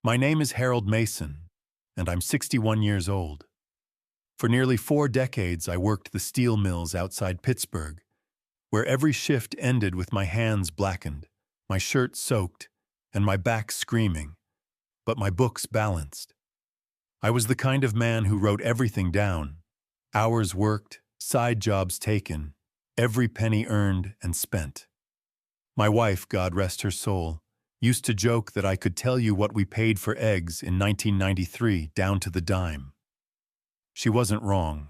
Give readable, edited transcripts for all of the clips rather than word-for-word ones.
My name is Harold Mason, and I'm 61 years old. For nearly 4 decades, I worked the steel mills outside Pittsburgh, where every shift ended with my hands blackened, my shirt soaked, and my back screaming, but my books balanced. I was the kind of man who wrote everything down: hours worked, side jobs taken, every penny earned and spent. My wife, God rest her soul, used to joke that I could tell you what we paid for eggs in 1993 down to the dime. She wasn't wrong.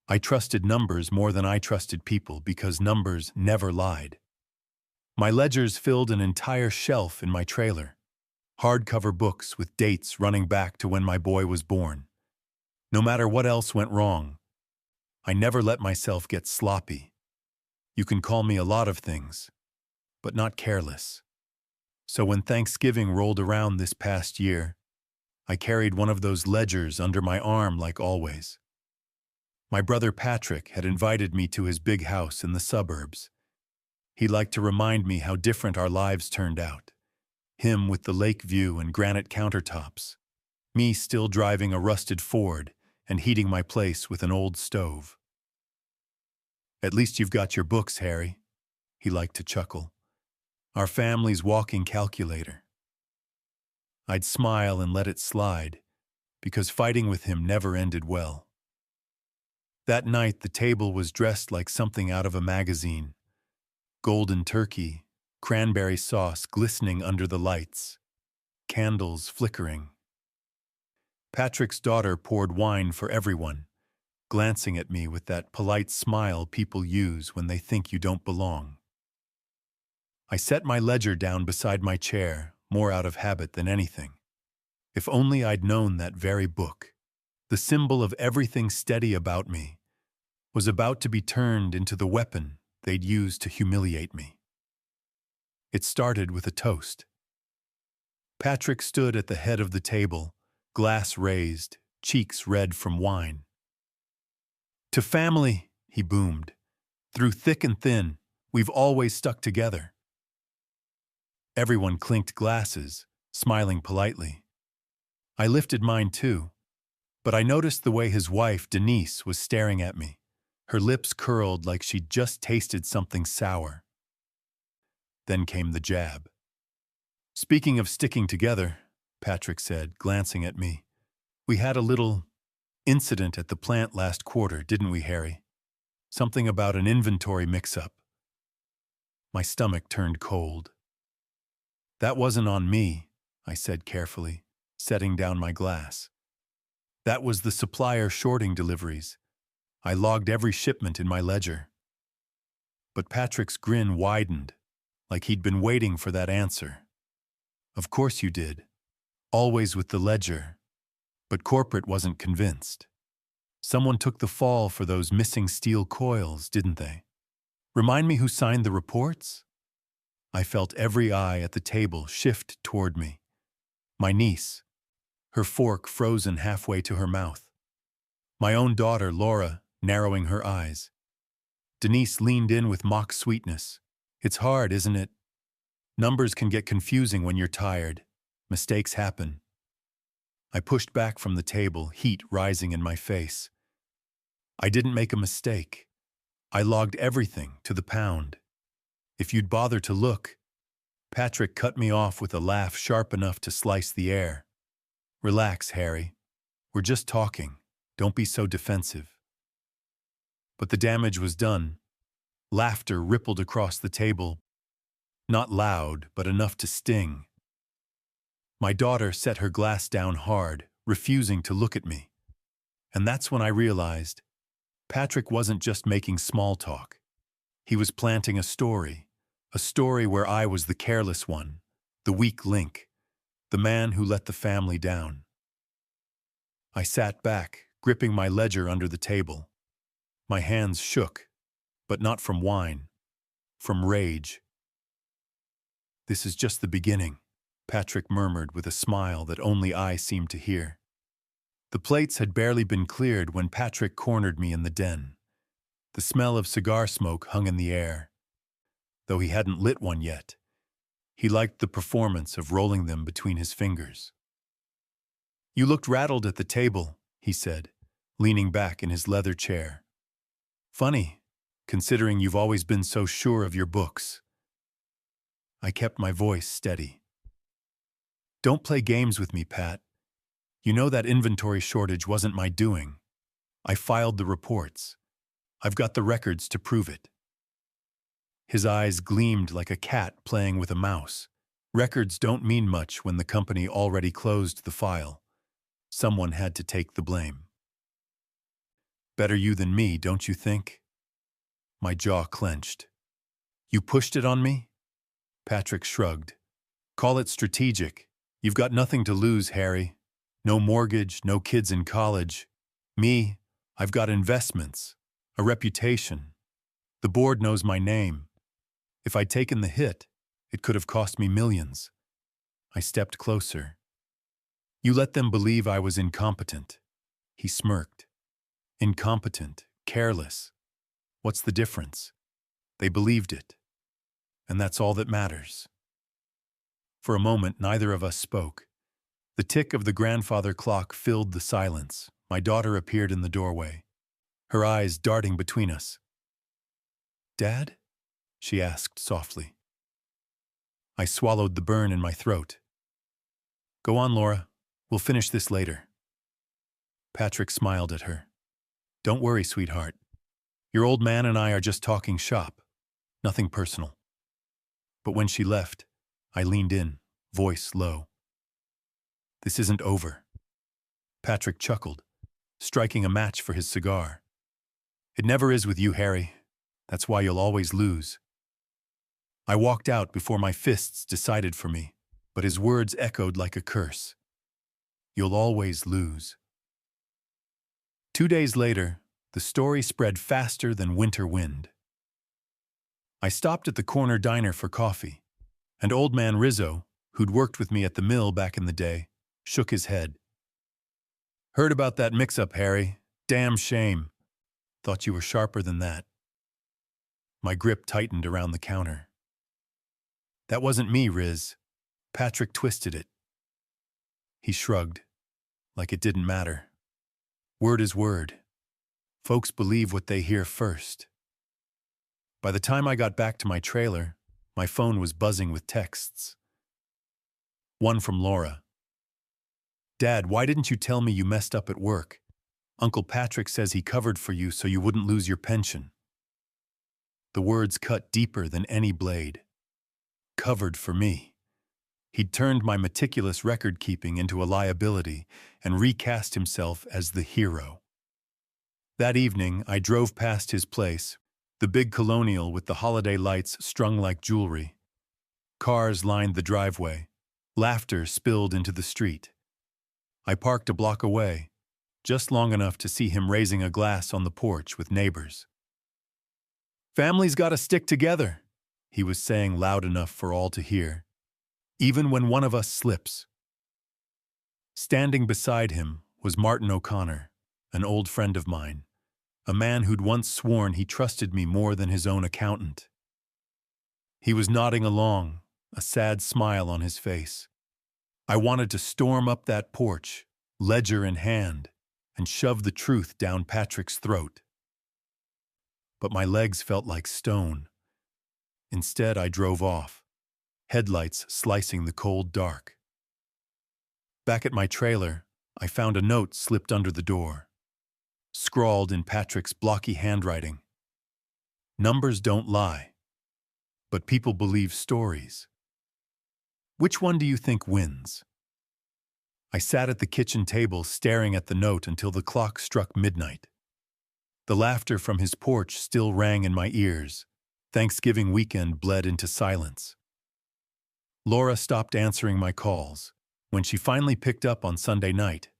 I trusted numbers more than I trusted people because numbers never lied. My ledgers filled an entire shelf in my trailer. Hardcover books with dates running back to when my boy was born. No matter what else went wrong, I never let myself get sloppy. You can call me a lot of things, but not careless. So when Thanksgiving rolled around this past year, I carried one of those ledgers under my arm like always. My brother Patrick had invited me to his big house in the suburbs. He liked to remind me how different our lives turned out. Him with the lake view and granite countertops. Me still driving a rusted Ford and heating my place with an old stove. "At least you've got your books, Harry," he liked to chuckle. "Our family's walking calculator." I'd smile and let it slide, because fighting with him never ended well. That night, the table was dressed like something out of a magazine. Golden turkey, cranberry sauce glistening under the lights, candles flickering. Patrick's daughter poured wine for everyone, glancing at me with that polite smile people use when they think you don't belong. I set my ledger down beside my chair, more out of habit than anything. If only I'd known that very book, the symbol of everything steady about me, was about to be turned into the weapon they'd use to humiliate me. It started with a toast. Patrick stood at the head of the table, glass raised, cheeks red from wine. "To family," he boomed. "Through thick and thin, we've always stuck together." Everyone clinked glasses, smiling politely. I lifted mine too, but I noticed the way his wife, Denise, was staring at me, her lips curled like she'd just tasted something sour. Then came the jab. "Speaking of sticking together," Patrick said, glancing at me, "we had a little incident at the plant last quarter, didn't we, Harry? Something about an inventory mix-up." My stomach turned cold. "That wasn't on me," I said carefully, setting down my glass. "That was the supplier shorting deliveries. I logged every shipment in my ledger." But Patrick's grin widened, like he'd been waiting for that answer. "Of course you did. Always with the ledger." But corporate wasn't convinced. "Someone took the fall for those missing steel coils, didn't they? Remind me who signed the reports?" I felt every eye at the table shift toward me. My niece, her fork frozen halfway to her mouth. My own daughter, Laura, narrowing her eyes. Denise leaned in with mock sweetness. "It's hard, isn't it? Numbers can get confusing when you're tired. Mistakes happen." I pushed back from the table, heat rising in my face. "I didn't make a mistake. I logged everything to the pound. If you'd bother to look..." Patrick cut me off with a laugh sharp enough to slice the air. "Relax, Harry. We're just talking. Don't be so defensive." But the damage was done. Laughter rippled across the table. Not loud, but enough to sting. My daughter set her glass down hard, refusing to look at me. And that's when I realized Patrick wasn't just making small talk. He was planting a story where I was the careless one, the weak link, the man who let the family down. I sat back, gripping my ledger under the table. My hands shook, but not from wine, from rage. "This is just the beginning," Patrick murmured with a smile that only I seemed to hear. The plates had barely been cleared when Patrick cornered me in the den. The smell of cigar smoke hung in the air. Though he hadn't lit one yet, he liked the performance of rolling them between his fingers. You looked rattled at the table, he said, leaning back in his leather chair. Funny, considering you've always been so sure of your books. I kept my voice steady. Don't play games with me, Pat. You know that inventory shortage wasn't my doing. I filed the reports. I've got the records to prove it. His eyes gleamed like a cat playing with a mouse. Records don't mean much when the company already closed the file. Someone had to take the blame. Better you than me, don't you think? My jaw clenched. You pushed it on me? Patrick shrugged. Call it strategic. You've got nothing to lose, Harry. No mortgage, no kids in college. Me, I've got investments, a reputation. The board knows my name. If I'd taken the hit, it could have cost me millions. I stepped closer. You let them believe I was incompetent. He smirked. Incompetent, careless. What's the difference? They believed it. And that's all that matters. For a moment, neither of us spoke. The tick of the grandfather clock filled the silence. My daughter appeared in the doorway, her eyes darting between us. Dad? She asked softly. I swallowed the burn in my throat. Go on, Laura. We'll finish this later. Patrick smiled at her. Don't worry, sweetheart. Your old man and I are just talking shop. Nothing personal. But when she left, I leaned in, voice low. This isn't over. Patrick chuckled, striking a match for his cigar. It never is with you, Harry. That's why you'll always lose. I walked out before my fists decided for me, but his words echoed like a curse. You'll always lose. 2 days later, the story spread faster than winter wind. I stopped at the corner diner for coffee, and old man Rizzo, who'd worked with me at the mill back in the day, shook his head. Heard about that mix-up, Harry. Damn shame. Thought you were sharper than that. My grip tightened around the counter. That wasn't me, Riz. Patrick twisted it. He shrugged, like it didn't matter. Word is word. Folks believe what they hear first. By the time I got back to my trailer, my phone was buzzing with texts. One from Laura. Dad, why didn't you tell me you messed up at work? Uncle Patrick says he covered for you so you wouldn't lose your pension. The words cut deeper than any blade. Covered for me. He'd turned my meticulous record-keeping into a liability and recast himself as the hero. That evening, I drove past his place, the big colonial with the holiday lights strung like jewelry. Cars lined the driveway. Laughter spilled into the street. I parked a block away, just long enough to see him raising a glass on the porch with neighbors. Family's gotta stick together, he was saying loud enough for all to hear, even when one of us slips. Standing beside him was Martin O'Connor, an old friend of mine, a man who'd once sworn he trusted me more than his own accountant. He was nodding along, a sad smile on his face. I wanted to storm up that porch, ledger in hand, and shove the truth down Patrick's throat. But my legs felt like stone. Instead, I drove off, headlights slicing the cold dark. Back at my trailer, I found a note slipped under the door, scrawled in Patrick's blocky handwriting. Numbers don't lie, but people believe stories. Which one do you think wins? I sat at the kitchen table staring at the note until the clock struck midnight. The laughter from his porch still rang in my ears. Thanksgiving weekend bled into silence. Laura stopped answering my calls. When she finally picked up on Sunday night,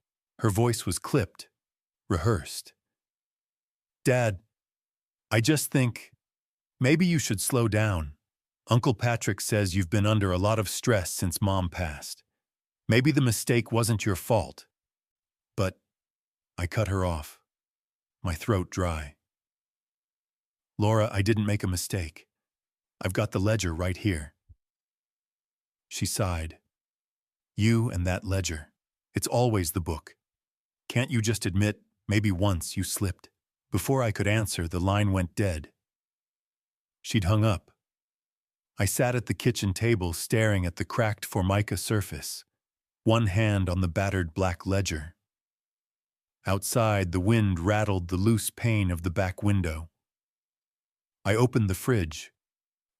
her voice was clipped, rehearsed. Dad, I just think, maybe you should slow down. Uncle Patrick says you've been under a lot of stress since Mom passed. Maybe the mistake wasn't your fault. But I cut her off, my throat dry. Laura, I didn't make a mistake. I've got the ledger right here. She sighed. You and that ledger. It's always the book. Can't you just admit, maybe once you slipped? Before I could answer, the line went dead. She'd hung up. I sat at the kitchen table staring at the cracked formica surface, one hand on the battered black ledger. Outside, the wind rattled the loose pane of the back window. I opened the fridge.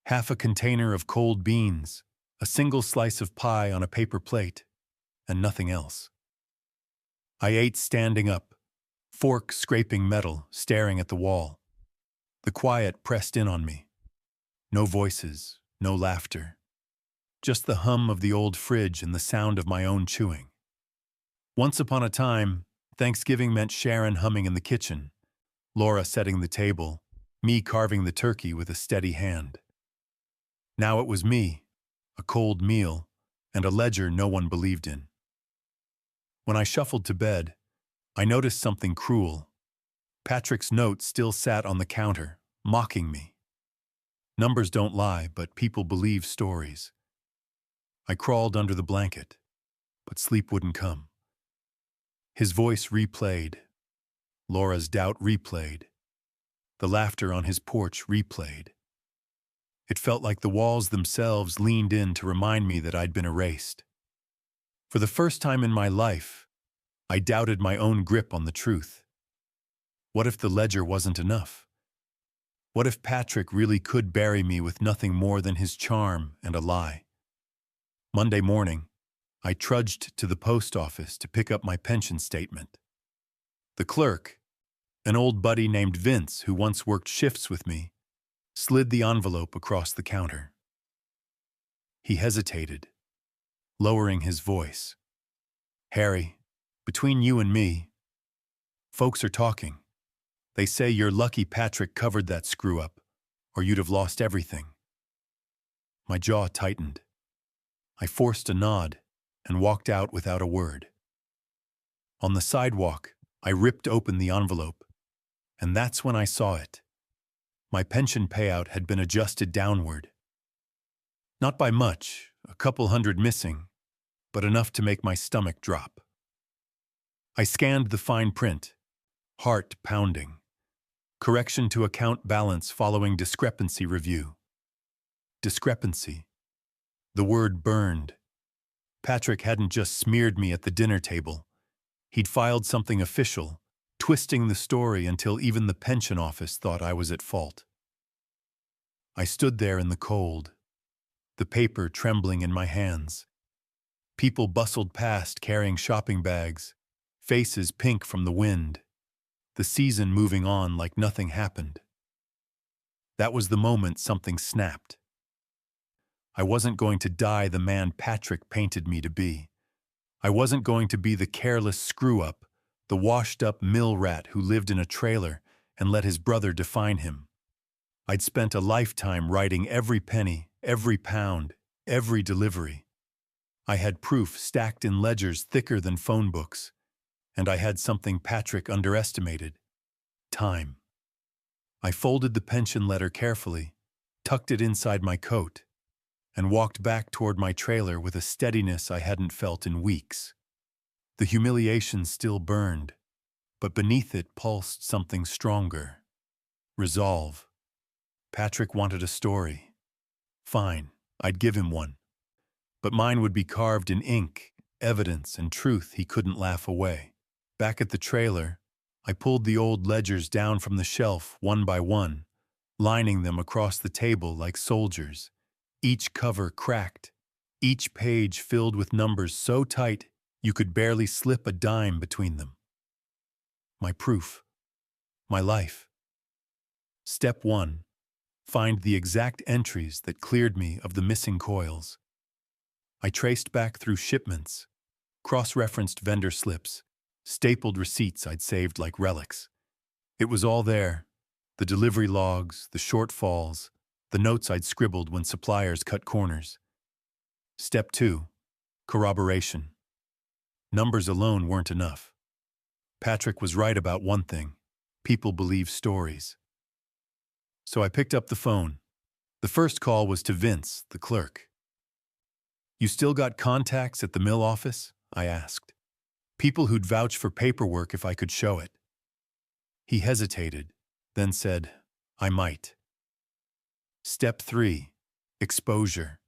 Half a container of cold beans, a single slice of pie on a paper plate, and nothing else. I ate standing up, fork scraping metal, staring at the wall. The quiet pressed in on me. No voices, no laughter. Just the hum of the old fridge and the sound of my own chewing. Once upon a time, Thanksgiving meant Sharon humming in the kitchen, Laura setting the table, me carving the turkey with a steady hand. Now it was me, a cold meal, and a ledger no one believed in. When I shuffled to bed, I noticed something cruel. Patrick's note still sat on the counter, mocking me. Numbers don't lie, but people believe stories. I crawled under the blanket, but sleep wouldn't come. His voice replayed. Laura's doubt replayed. The laughter on his porch replayed. It felt like the walls themselves leaned in to remind me that I'd been erased. For the first time in my life, I doubted my own grip on the truth. What if the ledger wasn't enough? What if Patrick really could bury me with nothing more than his charm and a lie? Monday morning, I trudged to the post office to pick up my pension statement. The clerk, an old buddy named Vince who once worked shifts with me, slid the envelope across the counter. He hesitated, lowering his voice. "Harry, between you and me, folks are talking. They say you're lucky Patrick covered that screw-up, or you'd have lost everything." My jaw tightened. I forced a nod and walked out without a word. On the sidewalk, I ripped open the envelope, and that's when I saw it. My pension payout had been adjusted downward. Not by much, a couple hundred missing, but enough to make my stomach drop. I scanned the fine print, heart pounding. Correction to account balance following discrepancy review. Discrepancy. The word burned. Patrick hadn't just smeared me at the dinner table. He'd filed something official, twisting the story until even the pension office thought I was at fault. I stood there in the cold, the paper trembling in my hands. People bustled past carrying shopping bags, faces pink from the wind, the season moving on like nothing happened. That was the moment something snapped. I wasn't going to die the man Patrick painted me to be. I wasn't going to be the careless screw-up, the washed-up mill rat who lived in a trailer and let his brother define him. I'd spent a lifetime writing every penny, every pound, every delivery. I had proof stacked in ledgers thicker than phone books, and I had something Patrick underestimated: time. I folded the pension letter carefully, tucked it inside my coat, and walked back toward my trailer with a steadiness I hadn't felt in weeks. The humiliation still burned, but beneath it pulsed something stronger. Resolve. Patrick wanted a story. Fine, I'd give him one. But mine would be carved in ink, evidence, and truth he couldn't laugh away. Back at the trailer, I pulled the old ledgers down from the shelf one by one, lining them across the table like soldiers. Each cover cracked, each page filled with numbers so tight you could barely slip a dime between them. My proof. My life. Step 1. Find the exact entries that cleared me of the missing coils. I traced back through shipments, cross-referenced vendor slips, stapled receipts I'd saved like relics. It was all there: the delivery logs, the shortfalls, the notes I'd scribbled when suppliers cut corners. Step 2. Corroboration. Numbers alone weren't enough. Patrick was right about one thing: people believe stories. So I picked up the phone. The first call was to Vince, the clerk. "You still got contacts at the mill office?" I asked. People who'd vouch for paperwork if I could show it. He hesitated, then said, I might. Step 3. Exposure.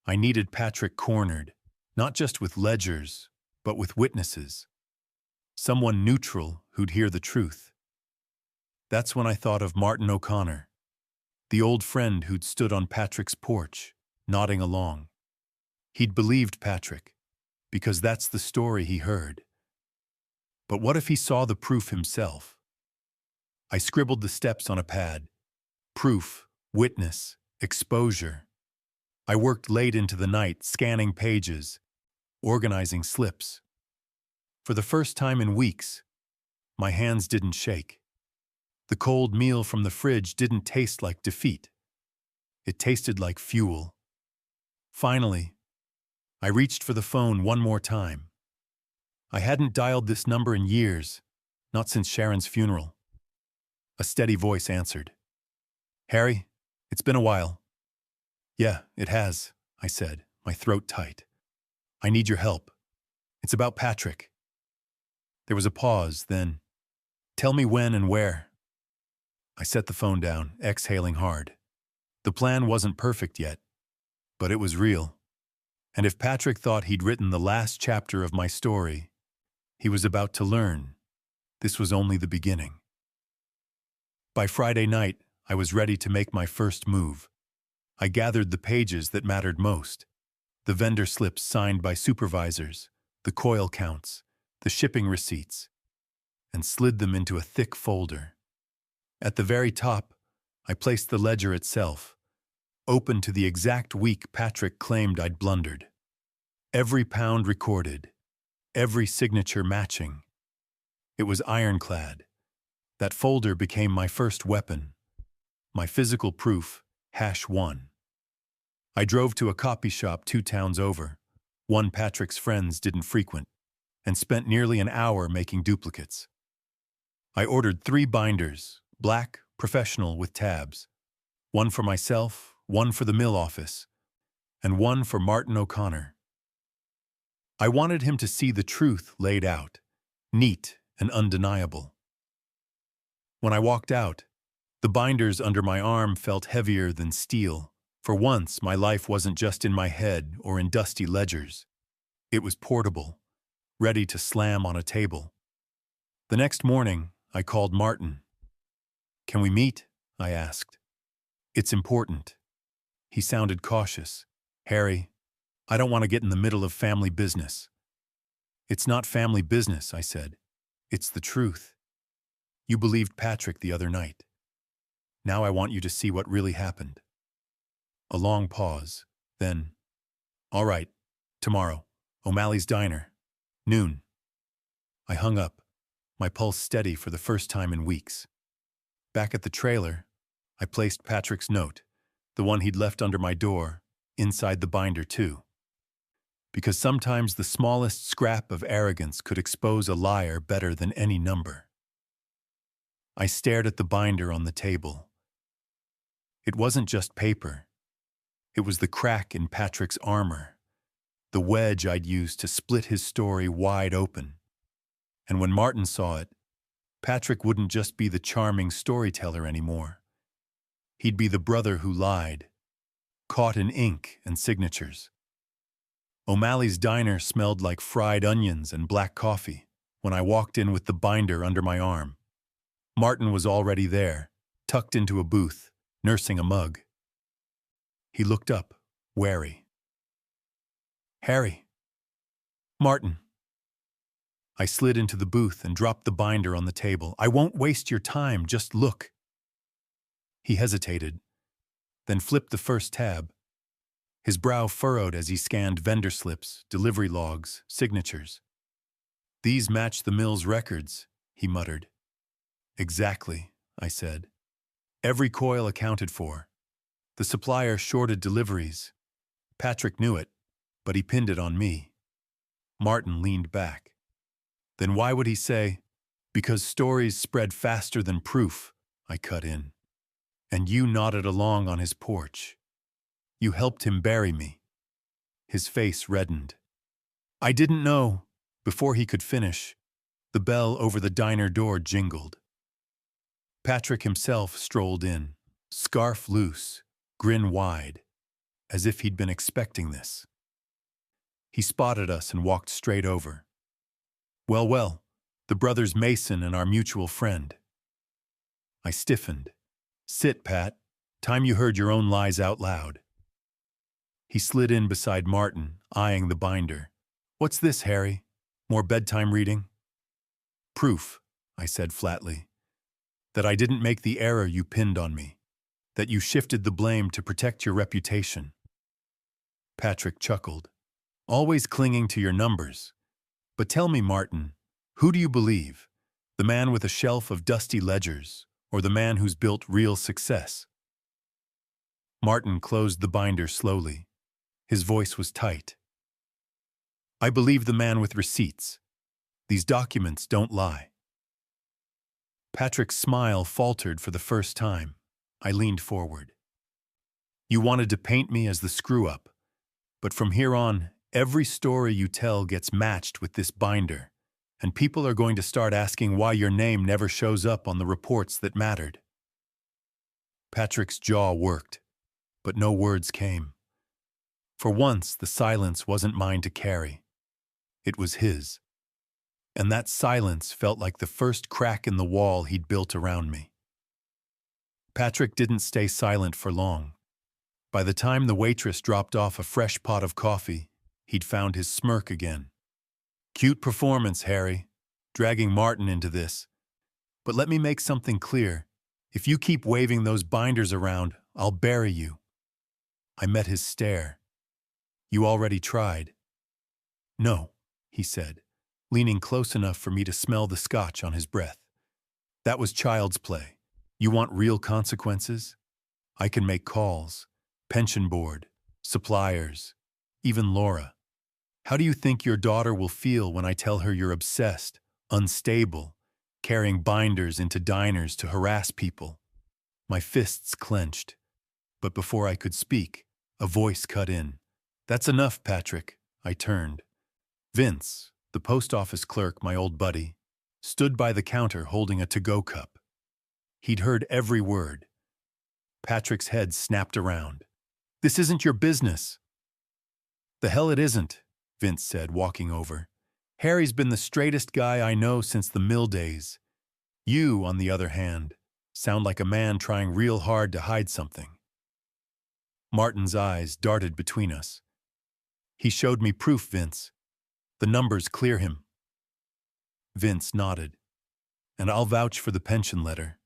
I needed Patrick cornered, not just with ledgers, but with witnesses. Someone neutral who'd hear the truth. That's when I thought of Martin O'Connor, the old friend who'd stood on Patrick's porch, nodding along. He'd believed Patrick, because that's the story he heard. But what if he saw the proof himself? I scribbled the steps on a pad. Proof, witness, exposure. I worked late into the night, scanning pages, organizing slips. For the first time in weeks, my hands didn't shake. The cold meal from the fridge didn't taste like defeat. It tasted like fuel. Finally, I reached for the phone one more time. I hadn't dialed this number in years, not since Sharon's funeral. A steady voice answered. Harry, it's been a while. Yeah, it has, I said, my throat tight. I need your help. It's about Patrick. There was a pause, then, tell me when and where. I set the phone down, exhaling hard. The plan wasn't perfect yet, but it was real. And if Patrick thought he'd written the last chapter of my story, he was about to learn this was only the beginning. By Friday night, I was ready to make my first move. I gathered the pages that mattered most, the vendor slips signed by supervisors, the coil counts, the shipping receipts, and slid them into a thick folder. At the very top, I placed the ledger itself, open to the exact week Patrick claimed I'd blundered. Every pound recorded, every signature matching. It was ironclad. That folder became my first weapon, my physical proof, #1. I drove to a copy shop 2 towns over, one Patrick's friends didn't frequent, and spent nearly an hour making duplicates. I ordered 3 binders, black, professional with tabs, one for myself, one for the mill office, and one for Martin O'Connor. I wanted him to see the truth laid out, neat and undeniable. When I walked out, the binders under my arm felt heavier than steel. For once, my life wasn't just in my head or in dusty ledgers. It was portable, ready to slam on a table. The next morning, I called Martin. Can we meet? I asked. It's important. He sounded cautious. Harry, I don't want to get in the middle of family business. It's not family business, I said. It's the truth. You believed Patrick the other night. Now I want you to see what really happened. A long pause, then, all right, tomorrow, O'Malley's Diner, noon. I hung up, my pulse steady for the first time in weeks. Back at the trailer, I placed Patrick's note, the one he'd left under my door, inside the binder too. Because sometimes the smallest scrap of arrogance could expose a liar better than any number. I stared at the binder on the table. It wasn't just paper. It was the crack in Patrick's armor, the wedge I'd used to split his story wide open. And when Martin saw it, Patrick wouldn't just be the charming storyteller anymore. He'd be the brother who lied, caught in ink and signatures. O'Malley's Diner smelled like fried onions and black coffee when I walked in with the binder under my arm. Martin was already there, tucked into a booth, nursing a mug. He looked up, wary. Harry. Martin. I slid into the booth and dropped the binder on the table. I won't waste your time, just look. He hesitated, then flipped the first tab. His brow furrowed as he scanned vendor slips, delivery logs, signatures. These match the mill's records, he muttered. Exactly, I said. Every coil accounted for. The supplier shorted deliveries. Patrick knew it, but he pinned it on me. Martin leaned back. Then why would he say, because stories spread faster than proof, I cut in. And you nodded along on his porch. You helped him bury me. His face reddened. I didn't know. Before he could finish, the bell over the diner door jingled. Patrick himself strolled in, scarf loose, grin wide, as if he'd been expecting this. He spotted us and walked straight over. Well, well, the brothers Mason and our mutual friend. I stiffened. Sit, Pat. Time you heard your own lies out loud. He slid in beside Martin, eyeing the binder. What's this, Harry? More bedtime reading? Proof, I said flatly, that I didn't make the error you pinned on me, that you shifted the blame to protect your reputation. Patrick chuckled. Always clinging to your numbers. But tell me, Martin, who do you believe? The man with a shelf of dusty ledgers, or the man who's built real success? Martin closed the binder slowly. His voice was tight. I believe the man with receipts. These documents don't lie. Patrick's smile faltered for the first time. I leaned forward. You wanted to paint me as the screw-up, but from here on, every story you tell gets matched with this binder, and people are going to start asking why your name never shows up on the reports that mattered. Patrick's jaw worked, but no words came. For once, the silence wasn't mine to carry. It was his. And that silence felt like the first crack in the wall he'd built around me. Patrick didn't stay silent for long. By the time the waitress dropped off a fresh pot of coffee, he'd found his smirk again. Cute performance, Harry, dragging Martin into this. But let me make something clear. If you keep waving those binders around, I'll bury you. I met his stare. You already tried. No, he said, leaning close enough for me to smell the scotch on his breath. That was child's play. You want real consequences? I can make calls. Pension board, suppliers, even Laura. How do you think your daughter will feel when I tell her you're obsessed, unstable, carrying binders into diners to harass people? My fists clenched. But before I could speak, a voice cut in. That's enough, Patrick. I turned. Vince, the post office clerk, my old buddy, stood by the counter holding a to-go cup. He'd heard every word. Patrick's head snapped around. This isn't your business. The hell it isn't, Vince said, walking over. Harry's been the straightest guy I know since the mill days. You, on the other hand, sound like a man trying real hard to hide something. Martin's eyes darted between us. He showed me proof, Vince. The numbers clear him. Vince nodded. And I'll vouch for the pension letter.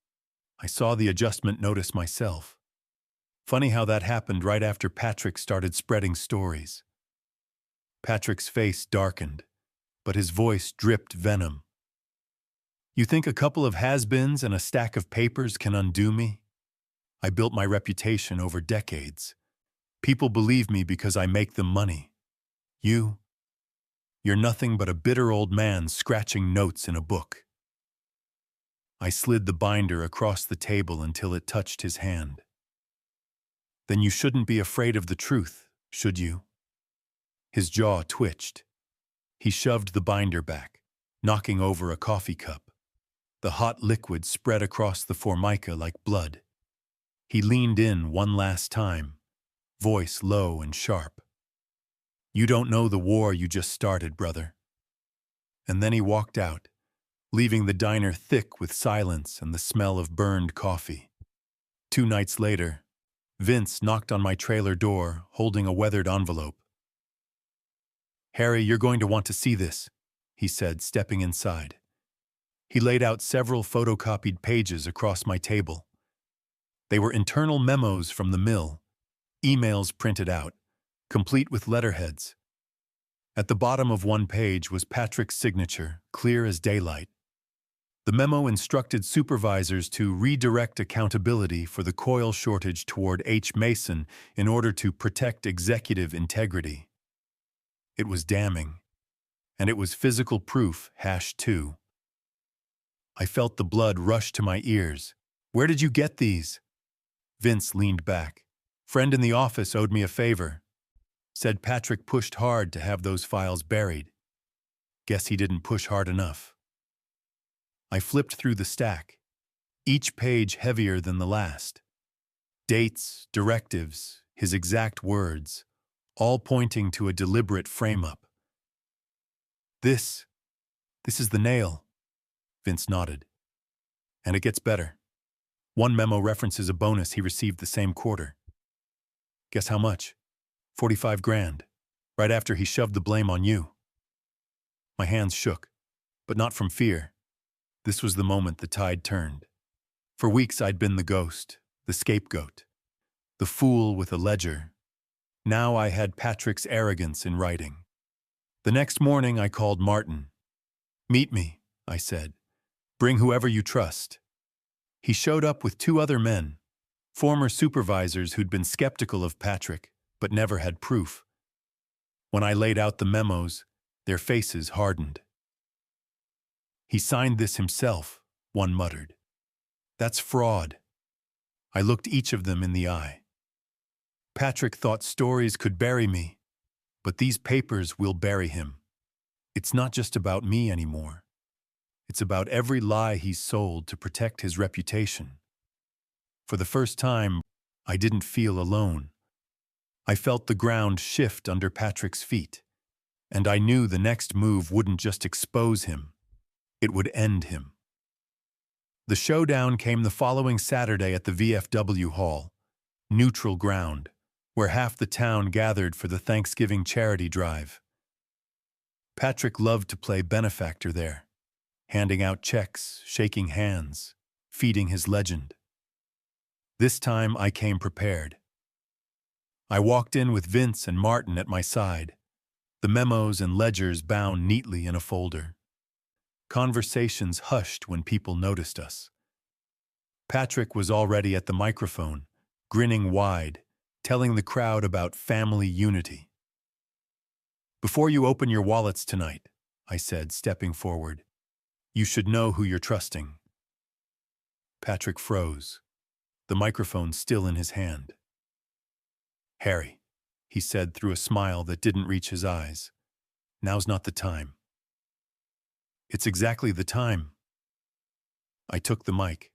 I saw the adjustment notice myself. Funny how that happened right after Patrick started spreading stories. Patrick's face darkened, but his voice dripped venom. You think a couple of has-beens and a stack of papers can undo me? I built my reputation over decades. People believe me because I make them money. You're nothing but a bitter old man scratching notes in a book. I slid the binder across the table until it touched his hand. Then you shouldn't be afraid of the truth, should you? His jaw twitched. He shoved the binder back, knocking over a coffee cup. The hot liquid spread across the formica like blood. He leaned in one last time, voice low and sharp. You don't know the war you just started, brother. And then he walked out, leaving the diner thick with silence and the smell of burned coffee. 2 nights later, Vince knocked on my trailer door, holding a weathered envelope. Harry, you're going to want to see this, he said, stepping inside. He laid out several photocopied pages across my table. They were internal memos from the mill, emails printed out, complete with letterheads. At the bottom of one page was Patrick's signature, clear as daylight. The memo instructed supervisors to redirect accountability for the coil shortage toward H. Mason in order to protect executive integrity. It was damning, and it was physical proof #2. I felt the blood rush to my ears. Where did you get these? Vince leaned back. Friend in the office owed me a favor. Said Patrick pushed hard to have those files buried. Guess he didn't push hard enough. I flipped through the stack, each page heavier than the last. Dates, directives, his exact words, all pointing to a deliberate frame-up. This is the nail, Vince nodded. And it gets better. One memo references a bonus he received the same quarter. Guess how much? 45 grand, right after he shoved the blame on you. My hands shook, but not from fear. This was the moment the tide turned. For weeks I'd been the ghost, the scapegoat, the fool with a ledger. Now I had Patrick's arrogance in writing. The next morning I called Martin. "Meet me," I said. "Bring whoever you trust." He showed up with 2 other men, former supervisors who'd been skeptical of Patrick, but never had proof. When I laid out the memos, their faces hardened. "He signed this himself," one muttered. "That's fraud." I looked each of them in the eye. Patrick thought stories could bury me, but these papers will bury him. It's not just about me anymore. It's about every lie he's sold to protect his reputation. For the first time, I didn't feel alone. I felt the ground shift under Patrick's feet, and I knew the next move wouldn't just expose him, it would end him. The showdown came the following Saturday at the VFW Hall, neutral ground, where half the town gathered for the Thanksgiving charity drive. Patrick loved to play benefactor there, handing out checks, shaking hands, feeding his legend. This time I came prepared. I walked in with Vince and Martin at my side, the memos and ledgers bound neatly in a folder. Conversations hushed when people noticed us. Patrick was already at the microphone, grinning wide, telling the crowd about family unity. "Before you open your wallets tonight," I said, stepping forward, "you should know who you're trusting." Patrick froze, the microphone still in his hand. "Harry," he said through a smile that didn't reach his eyes, "now's not the time." "It's exactly the time." I took the mic.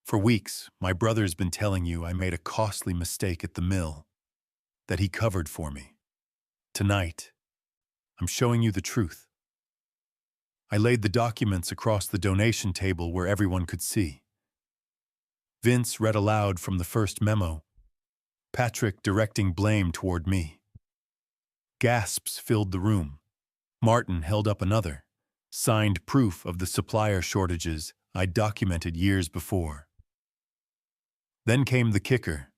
"For weeks, my brother's been telling you I made a costly mistake at the mill, that he covered for me. Tonight, I'm showing you the truth." I laid the documents across the donation table where everyone could see. Vince read aloud from the first memo, Patrick directing blame toward me. Gasps filled the room. Martin held up another, signed proof of the supplier shortages I'd documented years before. Then came the kicker.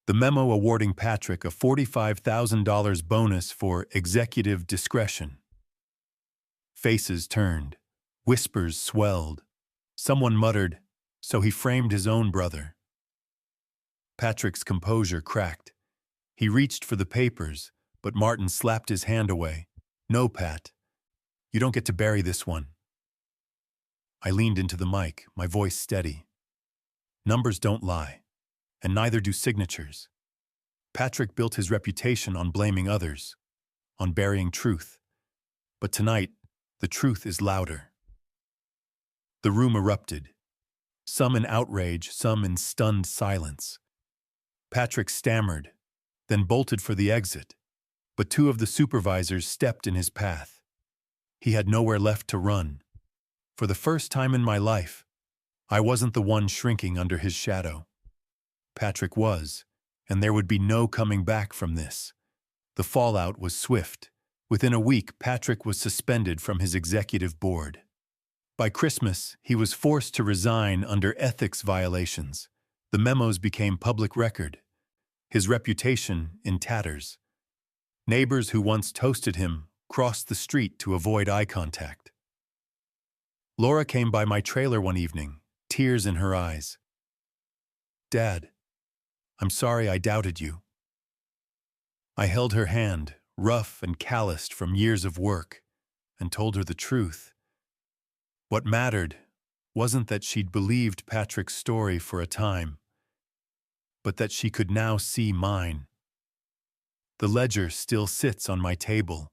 The memo awarding Patrick a $45,000 bonus for executive discretion. Faces turned. Whispers swelled. Someone muttered, "So he framed his own brother." Patrick's composure cracked. He reached for the papers, but Martin slapped his hand away. "No, Pat. You don't get to bury this one." I leaned into the mic, my voice steady. Numbers don't lie, and neither do signatures. Patrick built his reputation on blaming others, on burying truth. But tonight, the truth is louder. The room erupted, some in outrage, some in stunned silence. Patrick stammered, then bolted for the exit, but 2 of the supervisors stepped in his path. He had nowhere left to run. For the first time in my life, I wasn't the one shrinking under his shadow. Patrick was, and there would be no coming back from this. The fallout was swift. Within a week, Patrick was suspended from his executive board. By Christmas, he was forced to resign under ethics violations. The memos became public record. His reputation in tatters. Neighbors who once toasted him crossed the street to avoid eye contact. Laura came by my trailer one evening, tears in her eyes. "Dad, I'm sorry I doubted you." I held her hand, rough and calloused from years of work, and told her the truth. What mattered wasn't that she'd believed Patrick's story for a time, but that she could now see mine. The ledger still sits on my table,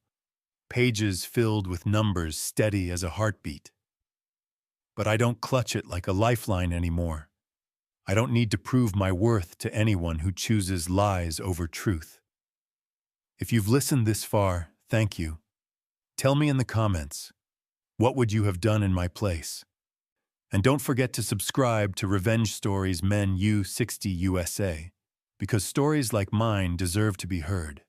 pages filled with numbers steady as a heartbeat. But I don't clutch it like a lifeline anymore. I don't need to prove my worth to anyone who chooses lies over truth. If you've listened this far, thank you. Tell me in the comments, what would you have done in my place? And don't forget to subscribe to Revenge Stories Men U60 USA, because stories like mine deserve to be heard.